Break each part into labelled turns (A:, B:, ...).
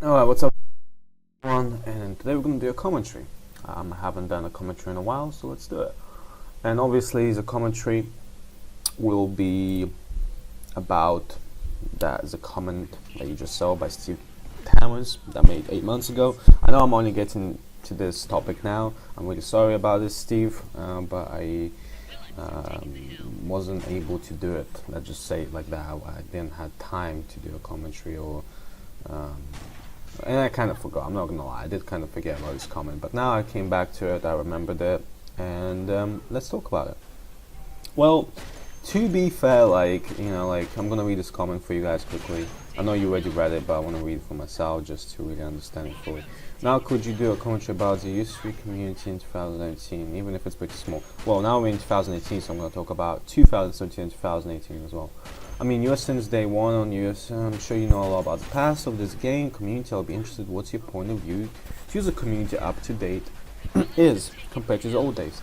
A: Alright, what's up everyone? And today we're going to do a commentary. I haven't done a commentary in a while, so let's do it. And obviously the commentary will be about the comment that you just saw by Steve Towers that made 8 months ago. I know I'm only getting to this topic now. I'm really sorry about this, Steve, but I wasn't able to do it. Let's just say it like that. I didn't have time to do a commentary or and I kind of forgot, I'm not gonna lie, I did kind of forget about this comment, but now I came back to it, I remembered it, and let's talk about it. Well, to be fair, I'm gonna read this comment for you guys quickly. I know you already read it, but I want to read it for myself just to really understand it fully. Now, could you do a commentary about the U3 community in 2019, even if it's pretty small? Well, now we're in 2018, so I'm gonna talk about 2017 and 2018 as well. I mean, you're since day one on US. I'm sure you know a lot about the past of this game community. I'll be interested. What's your point of view to use a community up to date is compared to the old days?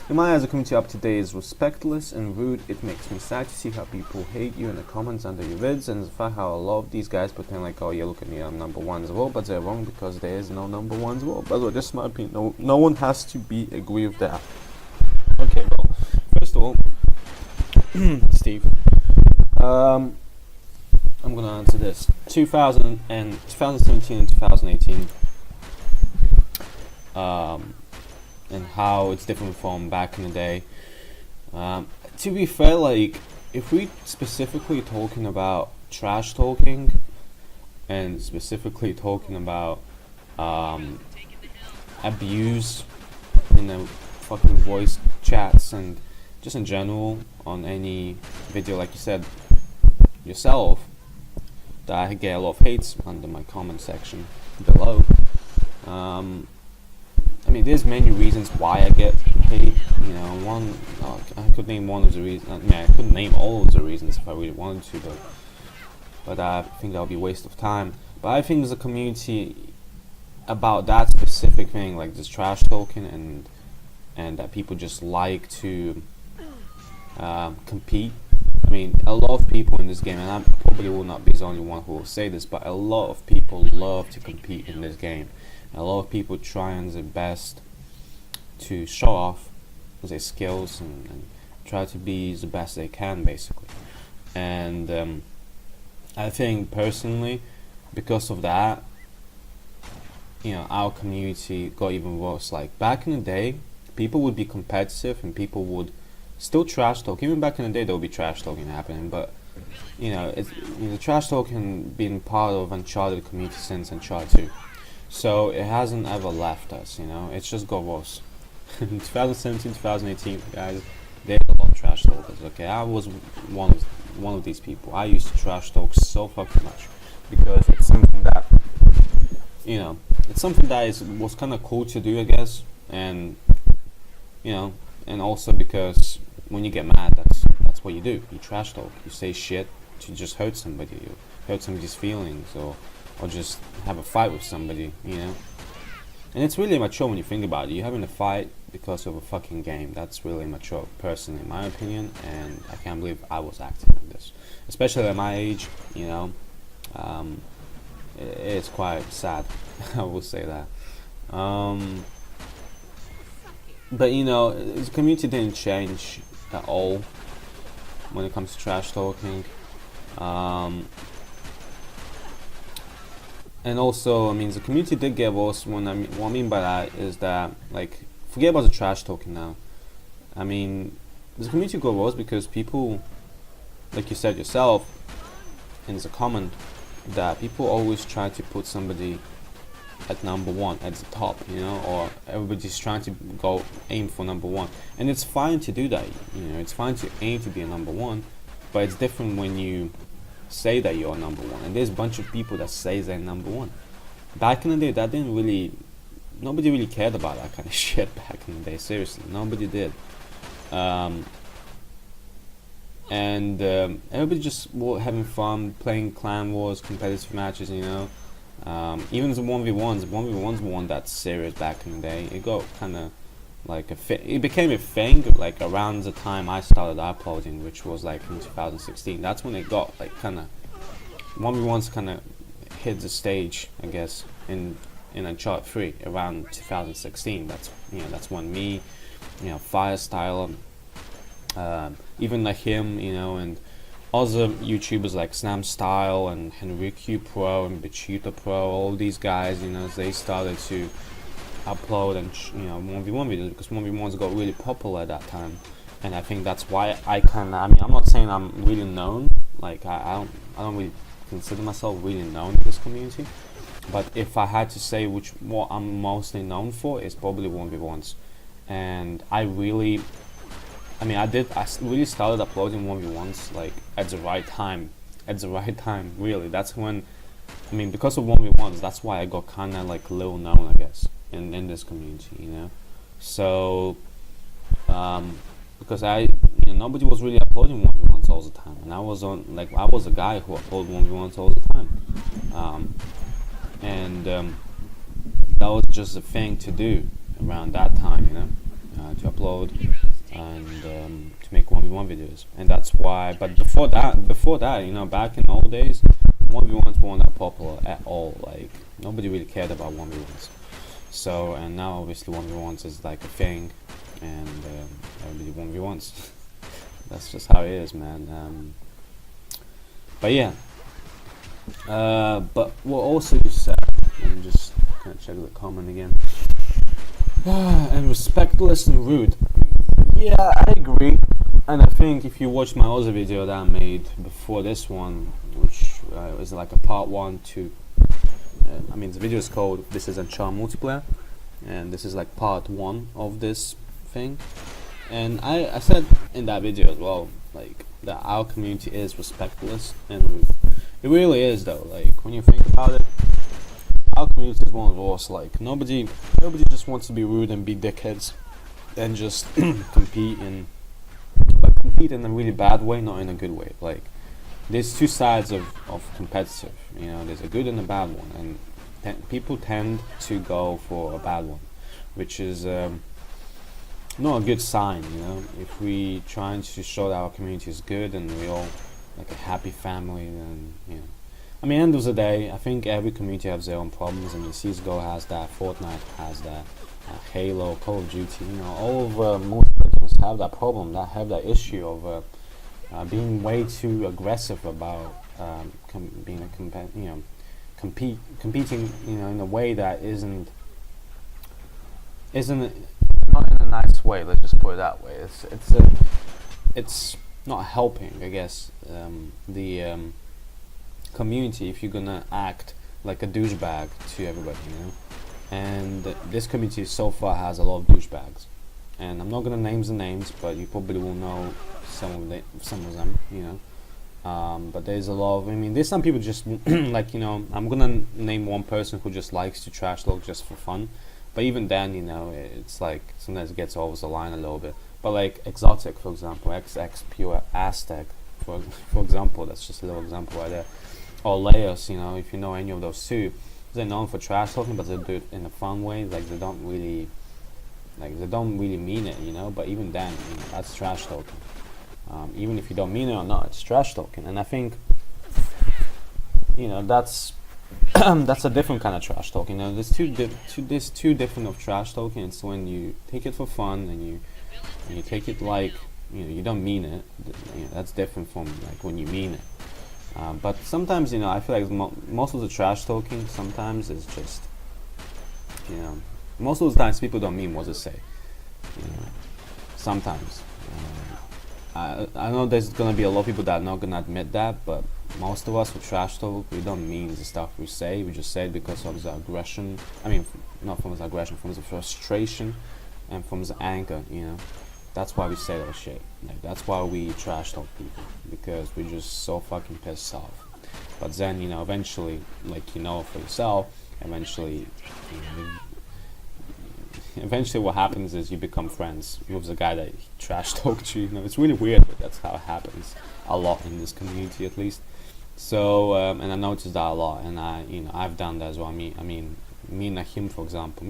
A: In my eyes, the community up to date is respectless and rude. It makes me sad to see how people hate you in the comments under your vids, and the fact how a lot of these guys pretend like, oh yeah, look at me, I'm number one as well, but they're wrong because there is no number one as well. By the way, this is my opinion. No one has to agree with that. Okay, well, first of all, Steve. I'm gonna answer this. 2017 and 2018, and how it's different from back in the day. To be fair, like, if we specifically talking about trash talking, and specifically talking about abuse in the fucking voice chats and just in general on any video, like you said yourself, that I get a lot of hates under my comment section below. I mean, there's many reasons why I get hate. You know, I could name one of the reasons. I mean, I couldn't name all of the reasons if I really wanted to, but I think that would be a waste of time. But I think there's a community about that specific thing, like this trash talking, and that people just like to compete. I mean, a lot of people in this game, and I probably will not be the only one who will say this, but a lot of people love to compete in this game. A lot of people trying their best to show off their skills and try to be the best they can, basically. And I think personally, because of that, you know, our community got even worse. Like back in the day, people would be competitive and people would still trash talk. Even back in the day, there would be trash talking happening, but you know, the trash talking been part of Uncharted community since Uncharted 2, so it hasn't ever left us. You know, it's just got worse. In 2017, 2018, guys, there's a lot of trash talkers. Okay, I was one of these people. I used to trash talk so fucking much because it's something that, you know, it's something that was kind of cool to do, I guess, and you know, and also because when you get mad, that's what you do. You trash talk. You say shit to just hurt somebody. You hurt somebody's feelings, or just have a fight with somebody. You know, and it's really mature when you think about it. You're having a fight because of a fucking game. That's really mature, personally, in my opinion. And I can't believe I was acting like this, especially at my age. You know, it's quite sad. I will say that. But you know, the community didn't change at all when it comes to trash talking. And also, I mean, the community did get worse. What I mean by that is that, like, forget about the trash talking now. I mean, the community got worse because people, like you said yourself in the comment, that people always try to put somebody at number one, at the top, you know, or everybody's trying to aim for number one, and it's fine to do that. You know, it's fine to aim to be a number one, but it's different when you say that you're number one. And there's a bunch of people that say they're number one. Back in the day, nobody really cared about that kind of shit. Back in the day, seriously, nobody did. And everybody just having fun, playing clan wars, competitive matches, you know. Even the 1v1s were one that's serious back in the day. It got kind of like it became a thing like around the time I started uploading, which was like in 2016. That's when it got like kind of 1v1s kind of hit the stage, I guess, in Uncharted 3 around 2016. That's when me, Firestyle, even like him, and other YouTubers like Snam Style and Henrique Pro and Bichita Pro, all these guys, they started to upload and 1v1 videos, because 1v1s got really popular at that time. And I think that's why I'm not saying I'm really known, like I don't really consider myself really known in this community, but if I had to say what I'm mostly known for, is probably 1v1s. And I really started uploading 1v1s like at the right time, really. That's when, because of 1v1s, that's why I got kinda like little known, I guess, in this community, So because nobody was really uploading 1v1s all the time, and I was a guy who uploaded 1v1s all the time, and that was just a thing to do around that time, to upload and to make 1v1 videos. And that's why. But before that, back in the old days, 1v1s weren't that popular at all. Like, nobody really cared about 1v1s. So, and now obviously 1v1s is like a thing, and everybody 1v1s. That's just how it is, man. But yeah. But what also you said, let me just kind of check the comment again. And respectless and rude. Yeah, I agree. And I think if you watch my other video that I made before this one, which is like a part 1 to the video is called This is Uncharted Multiplayer, and this is like part 1 of this thing. And I said in that video as well, like, that our community is respectless and rude. It really is, though. Like, when you think about it, our community is one of those, like, nobody just wants to be rude and be dickheads and just compete in a really bad way, not in a good way. Like, there's two sides of competitive, there's a good and a bad one, and people tend to go for a bad one, which is not a good sign. If we trying to show that our community is good and we all like a happy family, then end of the day, I think every community has their own problems. CSGO has that, Fortnite has that, Halo, Call of Duty, all of multiplayer games have that problem, have that issue of being way too aggressive about competing, in a way that isn't not in a nice way. Let's just put it that way. It's not helping, I guess, the community if you're gonna act like a douchebag to everybody, And this community so far has a lot of douchebags, and I'm not gonna name the names, but you probably will know some of them, But there's a lot of, there's some people just like, I'm gonna name one person who just likes to trash talk just for fun. But even then, it's like sometimes it gets over the line a little bit. But like Exotic, for example, XX Pure Aztec, for example, that's just a little example right there. Or Leos, if you know any of those two, they're known for trash talking, but they do it in a fun way. Like, they don't really mean it, But even then, that's trash talking. Even if you don't mean it or not, it's trash talking. And I think, that's that's a different kind of trash talking. There's two different of trash talking. It's when you take it for fun and you take it like you don't mean it. That's different from like when you mean it. But sometimes, I feel like most of the trash talking sometimes is just, most of the times people don't mean what they say. Sometimes. I know there's gonna be a lot of people that are not gonna admit that, but most of us who trash talk, we don't mean the stuff we say. We just say it because of the aggression. Not from the aggression, from the frustration and from the anger. That's why we say that shit. Like, that's why we trash talk people, because we're just so fucking pissed off. But then, eventually, like, for yourself, eventually what happens is you become friends with the guy that trash talked you. It's really weird, but that's how it happens a lot in this community, at least. So, and I noticed that a lot, and I've done that as well. Me and Nahim, for example,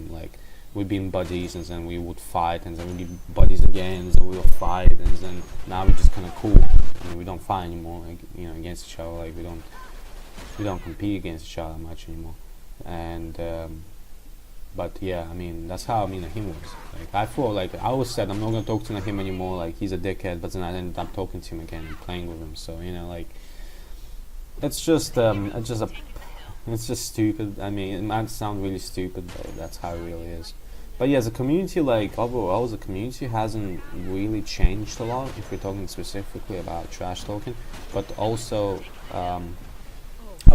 A: like, we've been buddies, and then we would fight, and then we'd be buddies again, and then we would fight, and then now we're just kind of cool. We don't fight anymore, against each other. Like, we don't we don't compete against each other much anymore. And but yeah, I mean, that's how me and him was. Like, I thought, like, I always said I'm not gonna talk to him anymore. Like, he's a dickhead. But then I ended up talking to him again and playing with him. So, you know, like, it's just stupid. I mean, it might sound really stupid, but that's how it really is. But yeah, the community, like, overall, the community hasn't really changed a lot if we're talking specifically about trash talking. But also, I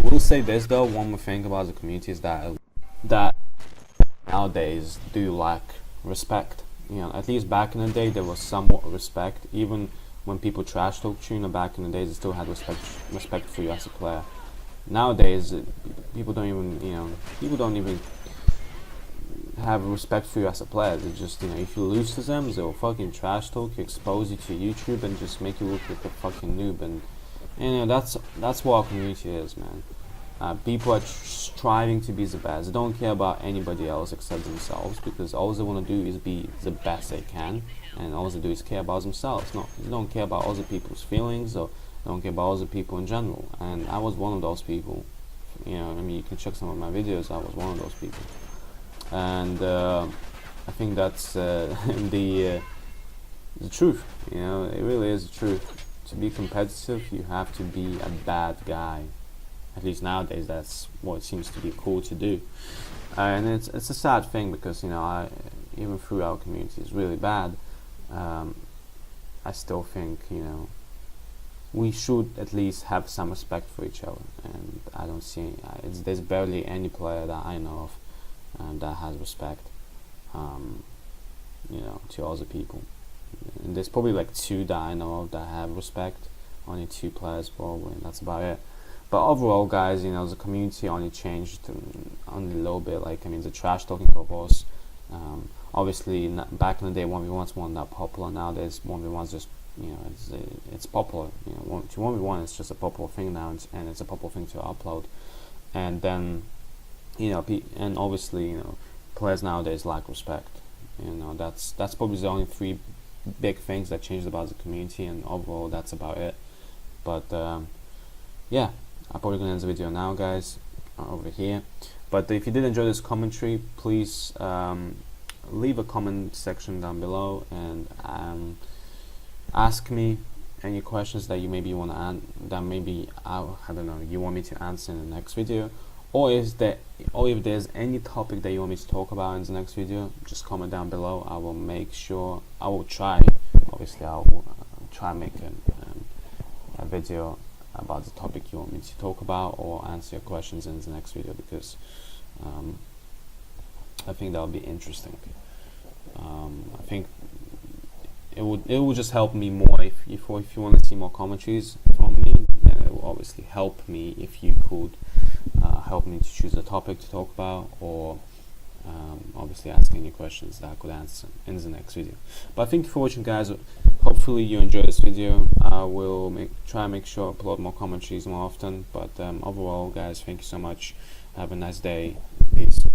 A: will say this though, one more thing about the community is that nowadays do lack respect. You know, at least back in the day there was somewhat respect. Even when people trash talk you, back in the days they still had respect for you as a player. Nowadays, people don't even have respect for you as a player. They just, you know, if you lose to them, they'll fucking trash talk you, expose you to YouTube, and just make you look like a fucking noob. And you know, that's what our community is, man. People are striving to be the best. They don't care about anybody else except themselves, because all they want to do is be the best they can, and all they do is care about themselves. They don't care about other people's feelings, or they don't care about other people in general. And I was one of those people. You know, I mean, you can check some of my videos. I was one of those people. And I think that's the truth. You know, it really is the truth. To be competitive, you have to be a bad guy. At least nowadays, that's what seems to be cool to do. And it's a sad thing, because, you know, even through our community is really bad. I still think, you know, we should at least have some respect for each other. And I don't see there's barely any player that I know of that has respect, you know, to other people. And there's probably like 2 that I know of that have respect. Only 2 players probably, and that's about it. But overall, guys, you know, the community only changed only a little bit. Like, I mean, the trash talking, of course. Obviously, back in the day, 1v1s weren't that popular. Nowadays, 1v1s just, you know, it's popular. You know, 1v1 is just a popular thing now, and it's a popular thing to upload. And then, you know, and obviously, you know, players nowadays lack respect. You know, that's probably the only 3 big things that changed about the community, and overall, that's about it. But yeah, I'm probably gonna end the video now, guys, over here. But if you did enjoy this commentary, please leave a comment section down below and ask me any questions that you maybe want to I don't know, you want me to answer in the next video, or if there's any topic that you want me to talk about in the next video, just comment down below. I will try and make a video about the topic you want me to talk about, or answer your questions in the next video, because I think that would be interesting. I think it would just help me more if you want to see more commentaries from me. Then it will obviously help me if you could help me to choose a topic to talk about, or obviously ask any questions that I could answer in the next video. But thank you for watching, guys. Hopefully you enjoyed this video. I will try and make sure I upload more commentaries more often. But overall, guys, thank you so much. Have a nice day. Peace.